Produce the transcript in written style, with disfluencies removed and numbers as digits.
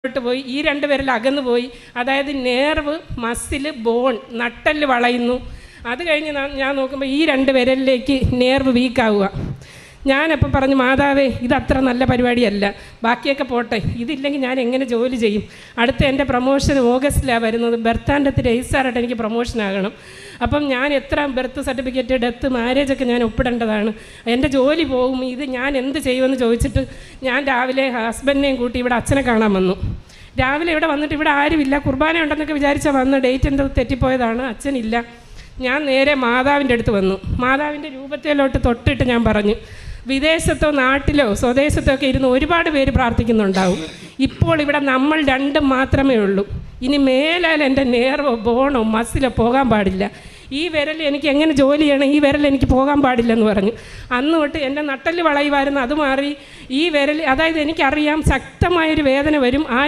പോയി, ഈ 2 വിരൽ അകന്നു പോയി. അതായത് നേർവ്, മസിൽ, ബോൺ, നട്ടല് വളയുന്നു. അത് കഴിഞ്ഞ് ഞാൻ നോക്കുമ്പോൾ ഈ 2 വിരലിലേക്ക് നേർവ് വീക്കാവുക. ഞാനപ്പോൾ പറഞ്ഞു, മാതാവേ, ഇതത്ര നല്ല പരിപാടിയല്ല, ബാക്കിയൊക്കെ പോട്ടെ, ഇതില്ലെങ്കിൽ ഞാൻ എങ്ങനെ ജോലി ചെയ്യും? അടുത്ത എൻ്റെ പ്രൊമോഷൻ ഓഗസ്റ്റിലാണ് വരുന്നത്. ബർത്ത് ആൻഡ് ഡെത്ത് രജിസ്റ്ററായിട്ട് എനിക്ക് പ്രൊമോഷനാകണം. അപ്പം ഞാൻ എത്ര ബർത്ത് സർട്ടിഫിക്കറ്റ്, ഡെത്ത്, മാരേജൊക്കെ ഞാൻ ഒപ്പിടേണ്ടതാണ്. എൻ്റെ ജോലി പോകും, ഇത് ഞാൻ എന്ത് ചെയ്യുമെന്ന് ചോദിച്ചിട്ട് ഞാൻ രാവിലെ ഹസ്ബൻഡിനെയും കൂട്ടി ഇവിടെ അച്ഛനെ കാണാൻ വന്നു. രാവിലെ ഇവിടെ വന്നിട്ട് ഇവിടെ ആരുമില്ല, കുർബാന ഉണ്ടെന്നൊക്കെ വിചാരിച്ചാൽ വന്ന്, ഡേറ്റ് എൻ്റെ തെറ്റിപ്പോയതാണ്, അച്ഛനില്ല. ഞാൻ നേരെ മാതാവിൻ്റെ അടുത്ത് വന്നു. മാതാവിൻ്റെ രൂപത്തിലോട്ട് തൊട്ടിട്ട് ഞാൻ പറഞ്ഞു, വിദേശത്തോ നാട്ടിലോ സ്വദേശത്തോ ഒക്കെ ഇരുന്ന് ഒരുപാട് പേര് പ്രാർത്ഥിക്കുന്നുണ്ടാവും. ഇപ്പോൾ ഇവിടെ നമ്മൾ 2 മാത്രമേ ഉള്ളൂ. ഇനി മേലാൽ എൻ്റെ നേർവോ ബോണോ മസിലോ പോകാൻ പാടില്ല. ഈ വിരൽ എനിക്ക് എങ്ങനെ ജോലി ചെയ്യണം, ഈ വിരൽ എനിക്ക് പോകാൻ പാടില്ലെന്ന് പറഞ്ഞു. അന്ന് തൊട്ട് എൻ്റെ നട്ടല് വളയുമായിരുന്നു, അത് മാറി. ഈ വിരൽ, അതായത് എനിക്കറിയാം ശക്തമായൊരു വേദന വരും, ആ